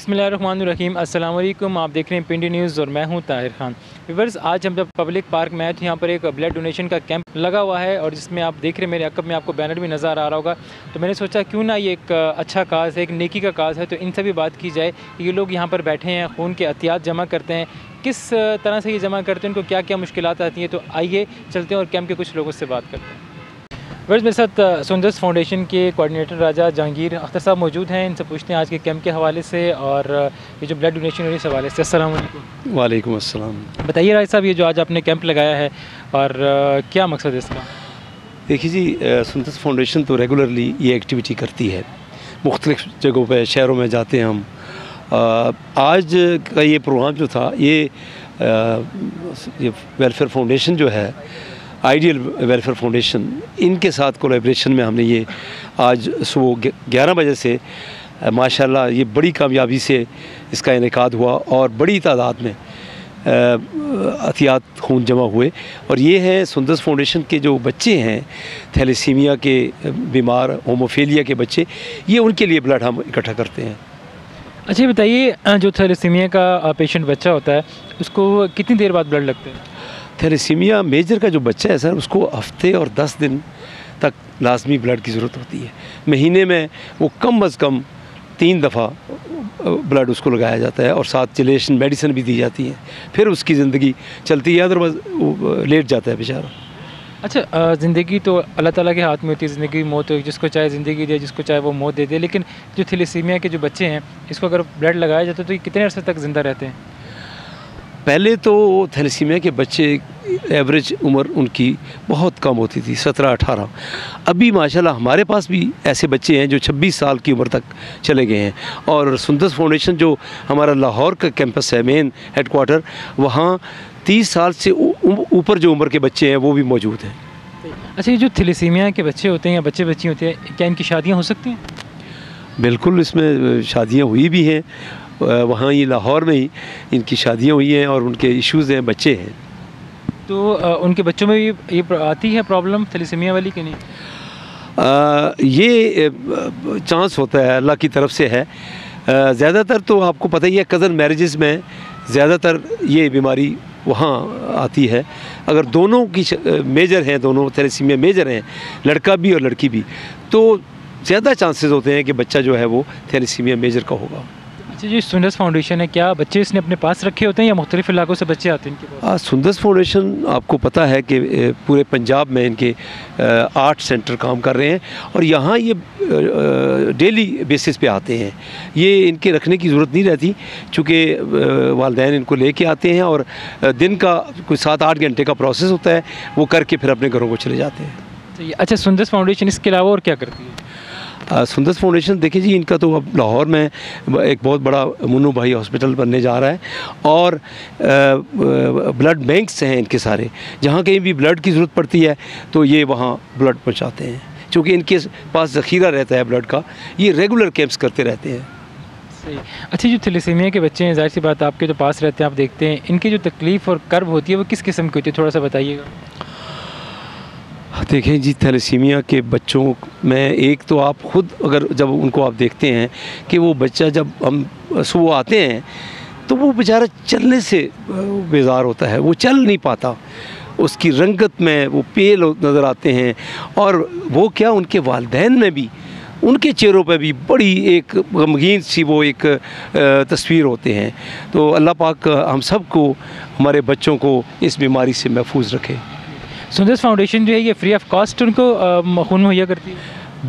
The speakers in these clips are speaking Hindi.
बिस्मिल्लाहिर्रहमानिर्रहीम। अस्सलाम वालेकुम। आप देख रहे हैं पिंडी न्यूज़ और मैं हूं ताहिर खान। व्यूअर्स, आज हम जब पब्लिक पार्क में आए तो यहाँ पर एक ब्लड डोनेशन का कैंप लगा हुआ है और जिसमें आप देख रहे हैं मेरे अकब में आपको बैनर भी नज़र आ रहा होगा। तो मैंने सोचा क्यों ना ये एक अच्छा काज है, एक नेकी का काज है, तो इनसे भी बात की जाए कि ये लोग यहाँ पर बैठे हैं, खून के अतियात जमा करते हैं, किस तरह से ये जमा करते हैं, उनको क्या क्या मुश्किलात आती हैं। तो आइए चलते हैं और कैंप के कुछ लोगों से बात करते हैं। वर्ष मेरे साथ सुंदर्स फाउंडेशन के कोऑर्डिनेटर राजा जहांगीर अख्तर साहब मौजूद हैं। इनसे पूछते हैं आज के कैंप के हवाले से और ये जो ब्लड डोनेशन है इस हवाले से। अस्सलाम वालेकुम। वालेकुम अस्सलाम। बताइए राजा साहब, ये जो आज आपने कैंप लगाया है और क्या मकसद है इसका? देखिए जी, सुंदर्स फाउंडेशन तो रेगुलरली ये एक्टिविटी करती है, मुख्तलिफ़ जगहों पे शहरों में जाते हैं हम। आज का ये प्रोग्राम जो था ये वेलफेयर फाउंडेशन जो है, आइडियल वेलफेयर फाउंडेशन, इनके साथ कोलैबोरेशन में हमने ये आज सुबह 11 बजे से माशाल्लाह ये बड़ी कामयाबी से इसका इनेकाद हुआ और बड़ी तादाद में अतियात खून जमा हुए। और ये हैं सुंदर्स फाउंडेशन के जो बच्चे हैं, थैलेसीमिया के बीमार, होमोफीलिया के बच्चे, ये उनके लिए ब्लड हम इकट्ठा करते हैं। अच्छा, बताइए जो थैलेसीमिया का पेशेंट बच्चा होता है उसको कितनी देर बाद ब्लड लगते हैं? थैलेसीमिया मेजर का जो बच्चा है सर, उसको हफ्ते और 10 दिन तक लाजमी ब्लड की ज़रूरत होती है। महीने में वो कम अज़ कम 3 दफ़ा ब्लड उसको लगाया जाता है और साथ चिलेशन मेडिसिन भी दी जाती है, फिर उसकी ज़िंदगी चलती है, अदरवाइज़ लेट जाता है बेचारा। अच्छा, ज़िंदगी तो अल्लाह ताला के हाथ में होती है, ज़िंदगी मौत हो, जिसको चाहे ज़िंदगी दे, जिसको चाहे वो मौत दे दे। लेकिन जो थैलेसीमिया के जो बच्चे हैं, इसको अगर ब्लड लगाया जाता है तो ये कितने अर्से तक ज़िंदा रहते हैं? पहले तो थैलेसीमिया के बच्चे एवरेज उम्र उनकी बहुत कम होती थी, 17-18। अभी माशाल्लाह हमारे पास भी ऐसे बच्चे हैं जो 26 साल की उम्र तक चले गए हैं। और सुंदर्स फाउंडेशन जो हमारा लाहौर का कैंपस है, मेन हेडक्वार्टर, वहाँ 30 साल से ऊपर जो उम्र के बच्चे हैं वो भी मौजूद हैं। अच्छा, ये जो थैलेसीमिया के बच्चे होते हैं या बच्चे बच्ची होते हैं, क्या इनकी शादियाँ हो सकती हैं? बिल्कुल, इसमें शादियाँ हुई भी हैं, वहाँ ये लाहौर में ही इनकी शादियाँ हुई हैं और उनके इश्यूज़ हैं, बच्चे हैं। तो उनके बच्चों में भी ये आती है प्रॉब्लम थैलेसीमिया वाली कि नहीं? ये चांस होता है, अल्लाह की तरफ से है। ज़्यादातर तो आपको पता ही है, कज़न मैरिजेस में ज़्यादातर ये बीमारी वहाँ आती है। अगर दोनों की मेजर हैं, दोनों थैलेसीमिया मेजर हैं, लड़का भी और लड़की भी, तो ज़्यादा चांसेस होते हैं कि बच्चा जो है वो थैलेसीमिया मेजर का होगा। अच्छा, जो सुंदर्स फाउंडेशन है, क्या बच्चे इसने अपने पास रखे होते हैं या मुख्तलिफ इलाकों से बच्चे आते हैं इनके पास? सुंदर्स फाउंडेशन, आपको पता है कि पूरे पंजाब में इनके 8 सेंटर काम कर रहे हैं और यहाँ ये डेली बेसिस पे आते हैं। ये इनके रखने की ज़रूरत नहीं रहती, चूँकि वालिदैन इनको लेके आते हैं और दिन का कोई 7-8 घंटे का प्रोसेस होता है, वो करके फिर अपने घरों को चले जाते हैं। अच्छा, सुंदर्स फाउंडेशन इसके अलावा और क्या करती है? सुंदर्स फाउंडेशन देखिए जी, इनका तो अब लाहौर में एक बहुत बड़ा मुन्नू भाई हॉस्पिटल बनने जा रहा है और ब्लड बैंक्स हैं इनके सारे, जहाँ कहीं भी ब्लड की ज़रूरत पड़ती है तो ये वहाँ ब्लड पहुँचाते हैं। चूँकि इनके पास ज़ख़ीरा रहता है ब्लड का, ये रेगुलर कैंप्स करते रहते हैं। सही। अच्छा, जो थैलेसीमिया के बच्चे हैं, ज़ाहिर सी बात आपके तो पास रहते हैं, आप देखते हैं, इनकी जो तकलीफ़ और कर्ब होती है वो किस किस्म की होती है, थोड़ा सा बताइएगा। देखें जी, थैलेसीमिया के बच्चों में एक तो आप खुद अगर जब उनको आप देखते हैं कि वो बच्चा जब हम सुबह आते हैं तो वो बेचारा चलने से बेजार होता है, वो चल नहीं पाता, उसकी रंगत में वो पेल नज़र आते हैं। और वो क्या, उनके वालिदैन में भी, उनके चेहरों पे भी बड़ी एक गमगीन सी वो एक तस्वीर होते हैं। तो अल्लाह पाक हम सब को, हमारे बच्चों को इस बीमारी से महफूज रखे। सुंदर्स फाउंडेशन जो है ये फ्री ऑफ कॉस्ट उनको खून मुहैया करती है?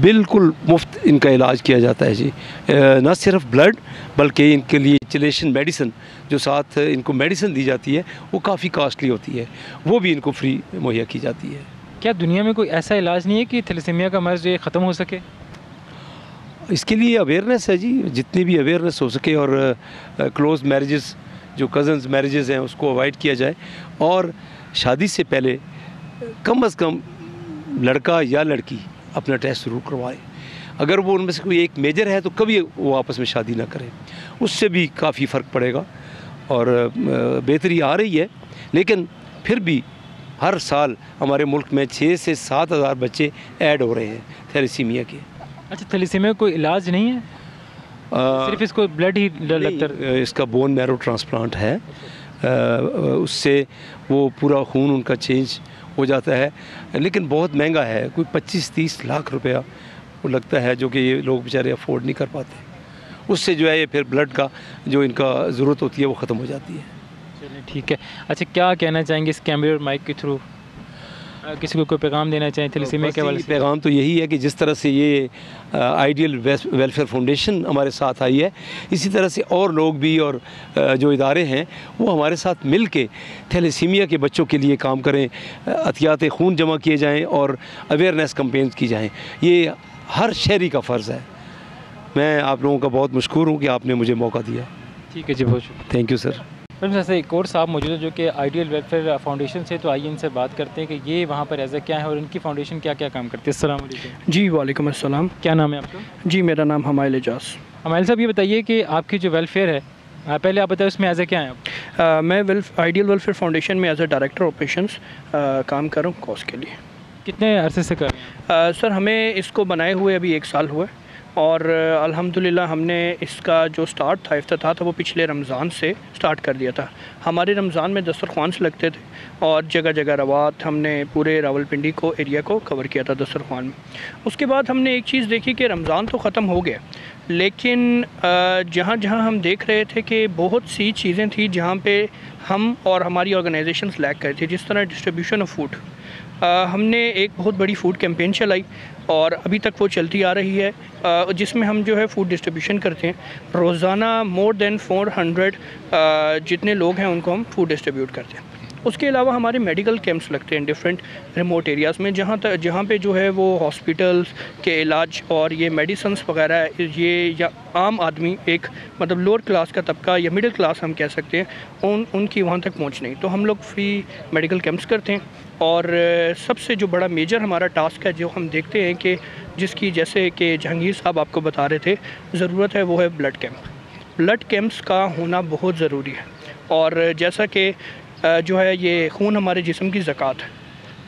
बिल्कुल मुफ्त इनका इलाज किया जाता है जी। न सिर्फ ब्लड बल्कि इनके लिए चिलेशन मेडिसिन, जो साथ इनको मेडिसिन दी जाती है, वो काफ़ी कॉस्टली होती है, वो भी इनको फ्री मुहैया की जाती है। क्या दुनिया में कोई ऐसा इलाज नहीं है कि थैलेसीमिया का मर्ज़ ये ख़त्म हो सके? इसके लिए अवेयरनेस है जी, जितनी भी अवेयरनेस हो सके, और क्लोज़ मैरिजेस, जो कज़न्स मैरिजेस हैं, उसको अवॉइड किया जाए और शादी से पहले कम अज़ कम लड़का या लड़की अपना टेस्ट ज़रूर करवाए। अगर वो उनमें से कोई एक मेजर है तो कभी वो आपस में शादी ना करें, उससे भी काफ़ी फ़र्क पड़ेगा और बेहतरी आ रही है। लेकिन फिर भी हर साल हमारे मुल्क में 6 से 7 हज़ार बच्चे ऐड हो रहे हैं थैलेसीमिया के। अच्छा, थैलेसीमिया कोई इलाज नहीं है? सिर्फ इसको ब्लड ही लगता है? इसका बोन मैरो ट्रांसप्लांट है, उससे वो पूरा खून उनका चेंज हो जाता है, लेकिन बहुत महंगा है, कोई 25-30 लाख रुपया वो लगता है, जो कि ये लोग बेचारे अफोर्ड नहीं कर पाते। उससे जो है ये फिर ब्लड का जो इनका ज़रूरत होती है वो ख़त्म हो जाती है। चलिए ठीक है। अच्छा, क्या कहना चाहेंगे इस कैमरे और माइक के थ्रू, किसी को कोई पैगाम देना चाहें थैलेसीमिया के हवाले से? पैगाम तो यही है कि जिस तरह से ये आइडियल वेलफेयर फाउंडेशन हमारे साथ आई है, इसी तरह से और लोग भी और जो इदारे हैं वो हमारे साथ मिल के थैलेसीमिया के बच्चों के लिए काम करें, अतियात खून जमा किए जाएँ और अवेयरनेस कैंपेन की जाएँ। ये हर शहरी का फ़र्ज़ है। मैं आप लोगों का बहुत मशकूर हूँ कि आपने मुझे मौका दिया। ठीक है जी, बहुत शुक्रिया। Thank you sir. जैसे एक और साहब मौजूद है जो कि आइडियल वेलफेयर फाउंडेशन से, तो आइए इनसे बात करते हैं कि ये वहाँ पर ऐसा क्या है और इनकी फाउंडेशन क्या क्या काम करती है। अस्सलाम वालेकुम। जी वालेकुम अस्सलाम। क्या नाम है आपका? जी मेरा नाम हमायल एजाज। हमायल साहब, ये बताइए कि आपकी जो वेलफेयर है, पहले आप बताएं उसमें ऐसा क्या है आप? मैं आइडियल वेलफेयर फाउंडेशन में एज ए डायरेक्टर ऑपरेशंस काम कर रहा हूँ कॉज के लिए। कितने अरसे से कर रहे हैं? सर हमें इसको बनाए हुए अभी 1 साल हुआ है और अल्हम्दुलिल्लाह हमने इसका जो स्टार्ट था, इफ्तिताह था, वो पिछले रमज़ान से स्टार्ट कर दिया था। हमारे रमज़ान में दस्तरख्वान लगते थे और जगह जगह रवात हमने पूरे रावलपिंडी को एरिया को कवर किया था दस्तरख्वान में। उसके बाद हमने एक चीज़ देखी कि रमज़ान तो ख़त्म हो गया, लेकिन जहाँ जहाँ हम देख रहे थे कि बहुत सी चीज़ें थी जहाँ पे हम और हमारी ऑर्गेनाइजेशंस लैग कर थी, जिस तरह डिस्ट्रीब्यूशन ऑफ फूड। हमने एक बहुत बड़ी फ़ूड कैंपेन चलाई और अभी तक वो चलती आ रही है, जिसमें हम जो है फ़ूड डिस्ट्रीब्यूशन करते हैं। रोज़ाना मोर देन 400 जितने लोग हैं उनको हम फूड डिस्ट्रीब्यूट करते हैं। उसके अलावा हमारे मेडिकल कैंप्स लगते हैं डिफरेंट रिमोट एरियाज़ में, जहाँ पे जो है वो हॉस्पिटल्स के इलाज और ये मेडिसन्स वगैरह, ये या आम आदमी, एक मतलब लोअर क्लास का तबका या मिडिल क्लास हम कह सकते हैं, उनकी वहाँ तक पहुँच नहीं। तो हम लोग फ्री मेडिकल कैंप्स करते हैं और सबसे जो बड़ा मेजर हमारा टास्क है जो हम देखते हैं कि जिसकी, जैसे कि जहांगीर साहब आपको बता रहे थे, ज़रूरत है, वो है ब्लड कैंप। ब्लड कैंप्स का होना बहुत ज़रूरी है और जैसा कि जो है ये खून हमारे जिस्म की ज़कात है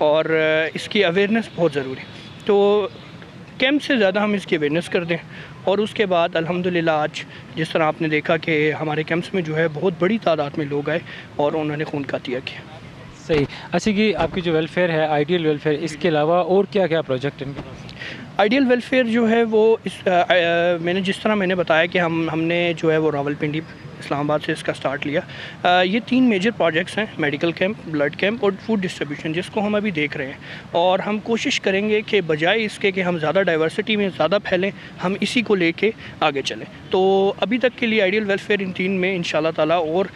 और इसकी अवेयरनेस बहुत ज़रूरी है। तो कैंप से ज़्यादा हम इसकी अवेयरनेस कर दें और उसके बाद अल्हम्दुलिल्लाह आज जिस तरह आपने देखा कि हमारे कैंप्स में जो है बहुत बड़ी तादाद में लोग आए और उन्होंने खून का अतिया किया। सही। अच्छा कि आपकी जो वेलफेयर है आइडियल वेलफेयर, इसके अलावा और क्या क्या प्रोजेक्ट हैं इनके पास? आइडियल वेलफेयर जो है वो मैंने जिस तरह मैंने बताया कि हमने जो है वो रावलपिंडी इस्लामाबाद से इसका स्टार्ट लिया। ये 3 मेजर प्रोजेक्ट्स हैं, मेडिकल कैंप, ब्लड कैंप और फूड डिस्ट्रीब्यूशन, जिसको हम अभी देख रहे हैं। और हम कोशिश करेंगे कि बजाय इसके कि हम ज़्यादा डाइवर्सिटी में ज़्यादा फैलें, हम इसी को लेके आगे चलें। तो अभी तक के लिए आइडियल वेलफेयर इन 3 में इंशाल्लाह ताला, और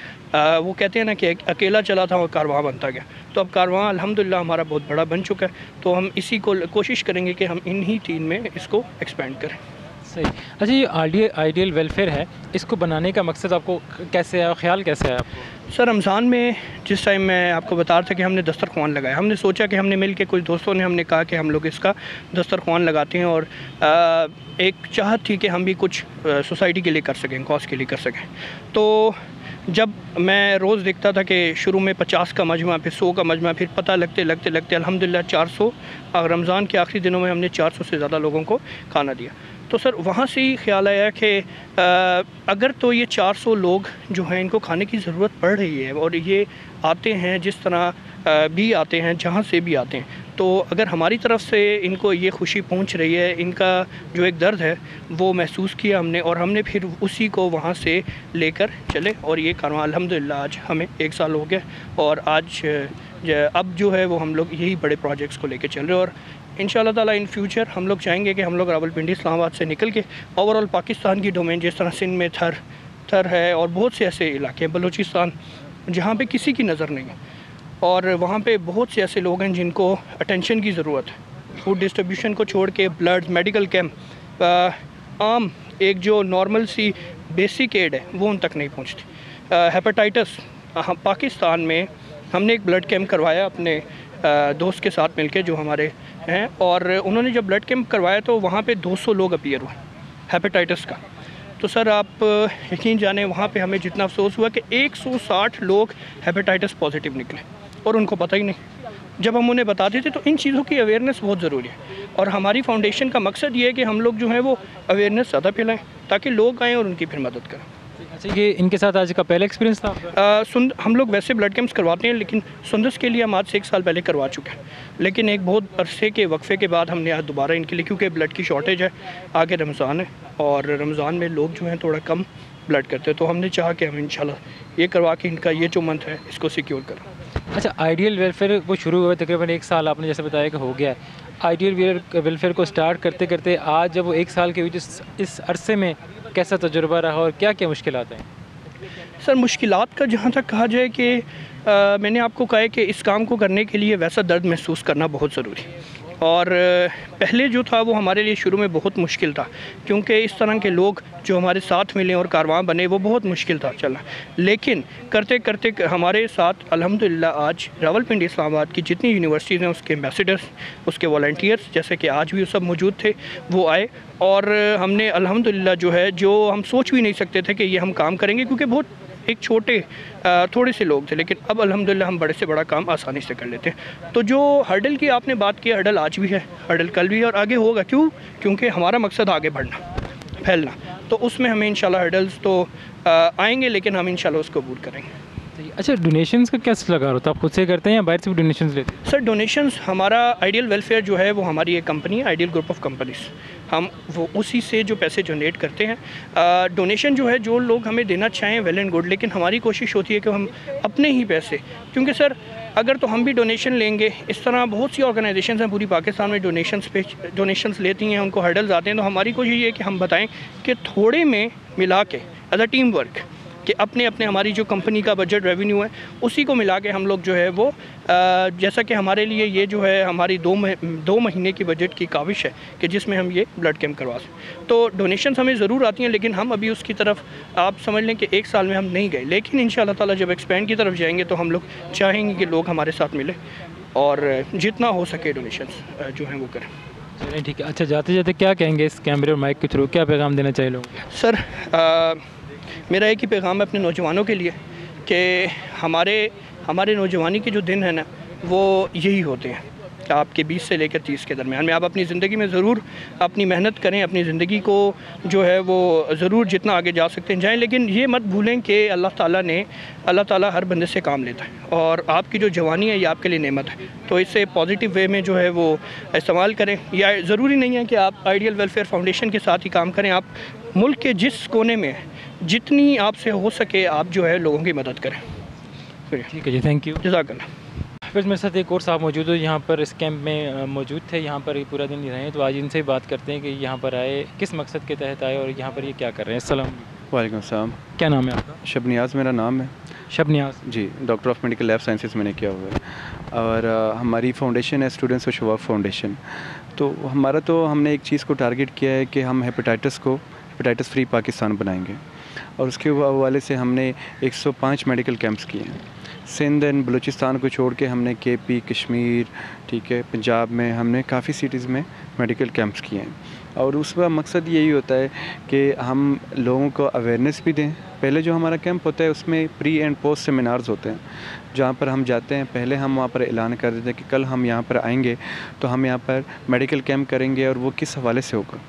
वो कहते हैं ना कि अकेला चला था और कारवां बनता गया, तो अब कारवां अल्हम्दुलिल्लाह हमारा बहुत बड़ा बन चुका है। तो हम इसी को कोशिश करेंगे कि हम इन्हीं 3 में इसको एक्सपेंड करें। सही। अच्छा, ये आइडियल वेलफेयर है, इसको बनाने का मकसद आपको कैसे है, ख्याल कैसे है आपको? सर रमज़ान में जिस टाइम मैं आपको बता रहा था कि हमने दस्तरख्वान लगाया, हमने सोचा कि हमने मिल के कुछ दोस्तों ने हमने कहा कि हम लोग इसका दस्तरख्वान लगाते हैं और एक चाहत थी कि हम भी कुछ सोसाइटी के लिए कर सकें, कॉज के लिए कर सकें। तो जब मैं रोज़ देखता था कि शुरू में 50 का मजमा, फिर 100 का मजमा, फिर पता लगते लगते लगते अल्हम्दुलिल्लाह 400, और रमज़ान के आखिरी दिनों में हमने 400 से ज़्यादा लोगों को खाना दिया। तो सर वहाँ से ही ख्याल आया कि अगर तो ये 400 लोग जो हैं इनको खाने की ज़रूरत पड़ रही है और ये आते हैं जिस तरह भी आते हैं, जहाँ से भी आते हैं, तो अगर हमारी तरफ से इनको ये खुशी पहुंच रही है, इनका जो एक दर्द है वो महसूस किया हमने, और हमने फिर उसी को वहाँ से लेकर चले और ये कारवां अल्हम्दुलिल्लाह आज हमें 1 साल हो गया और आज अब जो है वो हम लोग यही बड़े प्रोजेक्ट्स को लेकर चल रहे हैं। और इंशाल्लाह ताला इन फ्यूचर हम लोग चाहेंगे कि हम लोग रावलपिंडी इस्लामाबाद से निकल के ओवरऑल पाकिस्तान की डोमेन, जिस तरह सिंध में थर है और बहुत से ऐसे इलाके, बलूचिस्तान, जहाँ पे किसी की नज़र नहीं है और वहाँ पे बहुत से ऐसे लोग हैं जिनको अटेंशन की ज़रूरत है। फूड डिस्ट्रीब्यूशन को छोड़ के ब्लड, मेडिकल कैंप, आम एक जो नॉर्मल सी बेसिक एड है वो उन तक नहीं पहुँचती। हेपेटाइटिस, पाकिस्तान में हमने एक ब्लड कैंप करवाया अपने दोस्त के साथ मिलके जो हमारे हैं, और उन्होंने जब ब्लड कैंप करवाया तो वहाँ पे 200 लोग अपीयर हुए हेपेटाइटिस का। तो सर आप यकीन जाने वहाँ पे हमें जितना अफसोस हुआ कि 160 लोग हेपेटाइटिस पॉजिटिव निकले। और उनको पता ही नहीं। जब हम उन्हें बताते थे तो इन चीज़ों की अवेयरनेस बहुत ज़रूरी है, और हमारी फाउंडेशन का मकसद ये है कि हम लोग जो है वो अवेयरनेस ज़्यादा फैलाएं ताकि लोग आएँ और उनकी फिर मदद करें। अच्छा, ये इनके साथ आज का पहला एक्सपीरियंस था आपका? हम लोग वैसे ब्लड कैंप्स करवाते हैं, लेकिन सुंदस के लिए हम आज से 1 साल पहले करवा चुके हैं, लेकिन एक बहुत अरसे के वक्फे के बाद हमने आज दोबारा इनके लिए, क्योंकि ब्लड की शॉर्टेज है, आगे रमज़ान है और रमज़ान में लोग जो हैं थोड़ा कम ब्लड करते हैं, तो हमने चाहा कि हम इंशाल्लाह ये करवा के इनका ये जो मंथ है इसको सिक्योर करें। अच्छा, आइडियल वेलफेयर वो शुरू हुए तकरीबन 1 साल आपने जैसे बताया कि हो गया है। आइडियल वेलफेयर को स्टार्ट करते करते आज जब वो 1 साल के इस अरसे में कैसा तजुर्बा रहा और क्या क्या मुश्किलात हैं? सर, मुश्किलात का जहाँ तक कहा जाए कि मैंने आपको कहा है कि इस काम को करने के लिए वैसा दर्द महसूस करना बहुत ज़रूरी है, और पहले जो था वो हमारे लिए शुरू में बहुत मुश्किल था, क्योंकि इस तरह के लोग जो हमारे साथ मिले और कारवां बने वो बहुत मुश्किल था चलना, लेकिन करते करते हमारे साथ अल्हम्दुलिल्लाह आज रावलपिंडी इस्लामाबाद की जितनी यूनिवर्सिटीज़ हैं उसके एम्बेसडर्स, उसके वॉलंटियर्स, जैसे कि आज भी वो सब मौजूद थे, वो आए और हमने अल्हम्दुलिल्लाह जो है, जो हम सोच भी नहीं सकते थे कि ये हम काम करेंगे, क्योंकि बहुत एक छोटे थोड़े से लोग थे, लेकिन अब अल्हम्दुलिल्लाह हम बड़े से बड़ा काम आसानी से कर लेते हैं। तो जो हर्डल की आपने बात की, हर्डल आज भी है, हर्डल कल भी है और आगे होगा। क्योंकि हमारा मकसद आगे बढ़ना, फैलना, तो उसमें हमें इंशाल्लाह हर्डल्स तो आएंगे, लेकिन हम इंशाल्लाह उसको अबूर करेंगे। अच्छा, डोनेशंस का क्या लगा होता है? आप खुद से करते हैं या बाहर से भी डोनेशंस लेते हैं? सर, डोनेशंस हमारा आइडियल वेलफेयर जो है वो हमारी एक कंपनी है, आइडियल ग्रुप ऑफ कंपनीज़, हम वो उसी से जो पैसे जनरेट करते हैं। डोनेशन जो है जो लोग हमें देना चाहें वेल एंड गुड, लेकिन हमारी कोशिश होती है कि हम अपने ही पैसे, क्योंकि सर अगर तो हम भी डोनेशन लेंगे, इस तरह बहुत सी ऑर्गेनाइजेशंस हैं पूरी पाकिस्तान में डोनेशंस लेती हैं, उनको हर्डल्स आते हैं, तो हमारी कोशिश ये है कि हम बताएं कि थोड़े में मिला के एज अ टीम वर्क कि अपने अपने हमारी जो कंपनी का बजट रेवेन्यू है उसी को मिला के हम लोग जो है वो जैसा कि हमारे लिए ये जो है हमारी 2 महीने की बजट की काविश है कि जिसमें हम ये ब्लड कैंप करवा सकें। तो डोनेशंस हमें ज़रूर आती हैं, लेकिन हम अभी उसकी तरफ आप समझ लें कि 1 साल में हम नहीं गए, लेकिन इंशाअल्लाह ताला जब एक्सपेंड की तरफ जाएंगे तो हम लोग चाहेंगे कि लोग हमारे साथ मिले और जितना हो सके डोनेशंस जो हैं वो करें। चलिए ठीक है। अच्छा, जाते जाते क्या कहेंगे इस कैमरे और माइक के थ्रू, क्या पैगाम देना चाहिए लोगों को? सर, मेरा एक ही पैगाम है अपने नौजवानों के लिए कि हमारे नौजवानी के जो दिन हैं ना वो यही होते हैं कि आपके 20 से लेकर 30 के दरमियान में आप अपनी ज़िंदगी में ज़रूर अपनी मेहनत करें, अपनी ज़िंदगी को जो है वो ज़रूर जितना आगे जा सकते हैं जाएं, लेकिन ये मत भूलें कि अल्लाह ताला हर बंदे से काम लेता है और आपकी जो जवानी है ये आपके लिए नेमत है, तो इससे पॉजिटिव वे में जो है वो इस्तेमाल करें। या ज़रूरी नहीं है कि आप आइडियल वेलफेयर फाउंडेशन के साथ ही काम करें, आप मुल्क के जिस कोने में जितनी आपसे हो सके आप जो है लोगों की मदद करें। ठीक है जी, थैंक यू, जज़ाकल्लाह। फिर मेरे साथ एक और साहब मौजूद हो, यहाँ पर इस कैंप में मौजूद थे, यहाँ पर पूरा दिन रहे हैं, तो आज इनसे ही बात करते हैं कि यहाँ पर आए किस मकसद के तहत आए और यहाँ पर ये क्या कर रहे हैं। अस्सलाम वालेकुम सलाम। क्या नाम है आपका? शबनियाज़ मेरा नाम है। Shabniyaz ji, doctor of medical lab sciences मैंने किया हुआ है और हमारी फाउंडेशन है स्टूडेंट्स फॉर शबाब फाउंडेशन। तो हमने एक चीज़ को टारगेट किया है कि हम हेपेटाइटिस फ्री पाकिस्तान बनाएंगे और उसके हवाले से हमने 105 मेडिकल कैंप्स किए हैं। सिंध एंड बलूचिस्तान को छोड़ के हमने KP, कश्मीर, ठीक है, पंजाब में हमने काफ़ी सिटीज़ में मेडिकल कैंप्स किए हैं और उसका मकसद यही होता है कि हम लोगों को अवेयरनेस भी दें। पहले जो हमारा कैंप होता है उसमें प्री एंड पोस्ट सेमिनार्स होते हैं जहाँ पर हम जाते हैं, पहले हम वहाँ पर ऐलान कर देते हैं कि कल हम यहाँ पर आएंगे तो हम यहाँ पर मेडिकल कैंप करेंगे और वो किस हवाले से होगा,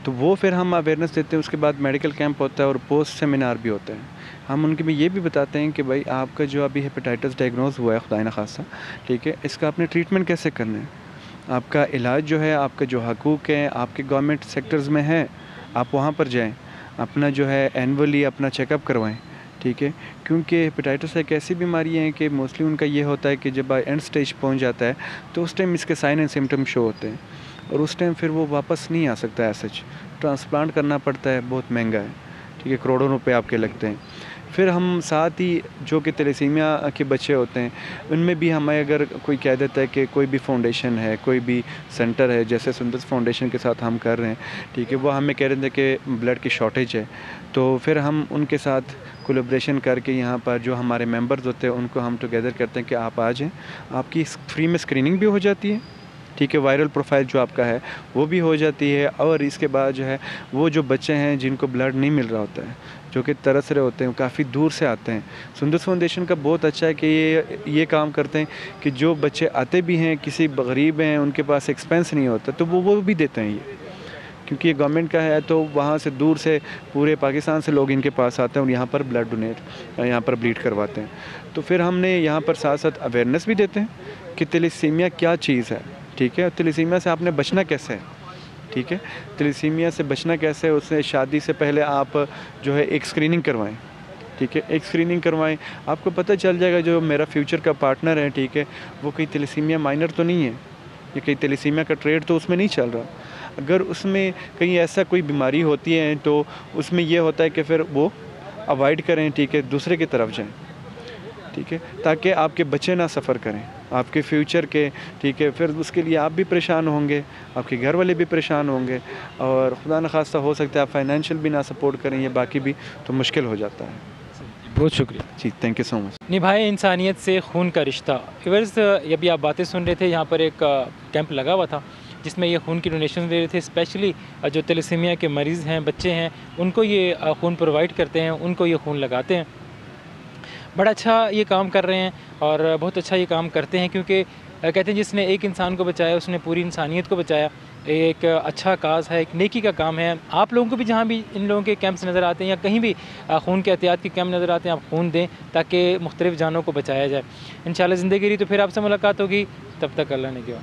तो वो फिर हम अवेयरनेस देते हैं। उसके बाद मेडिकल कैंप होता है और पोस्ट सेमिनार भी होता है। हम उनके में ये भी बताते हैं कि भाई आपका जो अभी हेपेटाइटिस डायग्नोज हुआ है खुदा न खासा, ठीक है, इसका आपने ट्रीटमेंट कैसे करना है, आपका इलाज जो है, आपका जो हकूक़ है आपके गवर्नमेंट सेक्टर्स में है, आप वहाँ पर जाएं, अपना जो है एनुअली अपना चेकअप करवाएं, ठीक है, क्योंकि हेपेटाइटिस एक ऐसी बीमारी है कि मोस्टली उनका ये होता है कि जब एंड स्टेज पहुँच जाता है तो उस टाइम इसके साइन एंड सिम्टम शो होते हैं और उस टाइम फिर वो वापस नहीं आ सकता है। सच ट्रांसप्लांट करना पड़ता है, बहुत महंगा है, ठीक है, करोड़ों रुपए आपके लगते हैं। फिर हम साथ ही जो कि तैलेसीमिया के बच्चे होते हैं उनमें भी हमें अगर कोई कह देता है कि कोई भी फाउंडेशन है, कोई भी सेंटर है, जैसे सुंदस फाउंडेशन के साथ हम कर रहे हैं, ठीक है, वो हमें कह रहे थे कि ब्लड की शॉर्टेज है, तो फिर हम उनके साथ कोलैबोरेशन करके यहाँ पर जो हमारे मेंबर्स होते हैं उनको हम टुगेदर करते हैं कि आप आ जाएँ, आपकी फ्री में स्क्रीनिंग भी हो जाती है, ठीक है, वायरल प्रोफाइल जो आपका है वो भी हो जाती है और इसके बाद जो है वो जो बच्चे हैं जिनको ब्लड नहीं मिल रहा होता है, जो कि तरस रहे होते हैं, काफ़ी दूर से आते हैं। सुंदर फाउंडेशन का बहुत अच्छा है कि ये काम करते हैं कि जो बच्चे आते भी हैं, किसी गरीब हैं, उनके पास एक्सपेंस नहीं होता, तो वो भी देते हैं ये, क्योंकि ये गवर्नमेंट का है। तो वहाँ से दूर से पूरे पाकिस्तान से लोग इनके पास आते हैं और यहाँ पर ब्लड डोनेट, यहाँ पर ब्लीड करवाते हैं। तो फिर हमने यहाँ पर साथ साथ अवेयरनेस भी देते हैं कि थैलेसीमिया क्या चीज़ है, ठीक है, थैलेसीमिया से आपने बचना कैसे है, ठीक है, थैलेसीमिया से बचना कैसे है। उससे शादी से पहले आप जो है एक स्क्रीनिंग करवाएं, ठीक है, एक स्क्रीनिंग करवाएं, आपको पता चल जाएगा जो मेरा फ्यूचर का पार्टनर है, ठीक है, वो कहीं थैलेसीमिया माइनर तो नहीं है, ये कहीं थैलेसीमिया का ट्रेड तो उसमें नहीं चल रहा। अगर उसमें कहीं ऐसा कोई बीमारी होती है तो उसमें ये होता है कि फिर वो अवॉइड करें, ठीक है, दूसरे की तरफ जाएं, ठीक है, ताकि आपके बच्चे ना सफ़र करें आपके फ्यूचर के, ठीक है। फिर उसके लिए आप भी परेशान होंगे, आपके घर वाले भी परेशान होंगे, और खुदा न खास्ता हो सकता है आप फाइनेंशियल भी ना सपोर्ट करें या बाकी भी, तो मुश्किल हो जाता है। बहुत शुक्रिया जी, थैंक यू सो मच। निभाए इंसानियत से खून का रिश्ता। व्यूअर्स, अभी आप बातें सुन रहे थे, यहाँ पर एक कैंप लगा हुआ था जिसमें ये खून की डोनेशन दे रहे थे। स्पेशली जो थैलेसीमिया के मरीज़ हैं, बच्चे हैं, उनको ये खून प्रोवाइड करते हैं, उनको ये खून लगाते हैं। बड़ा अच्छा ये काम कर रहे हैं और बहुत अच्छा ये काम करते हैं, क्योंकि कहते हैं जिसने एक इंसान को बचाया उसने पूरी इंसानियत को बचाया। एक अच्छा काज है, एक नेकी का काम है। आप लोगों को भी जहाँ भी इन लोगों के कैंप्स नज़र आते हैं या कहीं भी खून के एहतियात के कैंप नज़र आते हैं, आप खून दें ताकि मुख्तलिफ़ जानों को बचाया जाए। इंशाल्लाह ज़िंदगी रही तो फिर आपसे मुलाकात होगी, तब तक अल्लाह ने किया।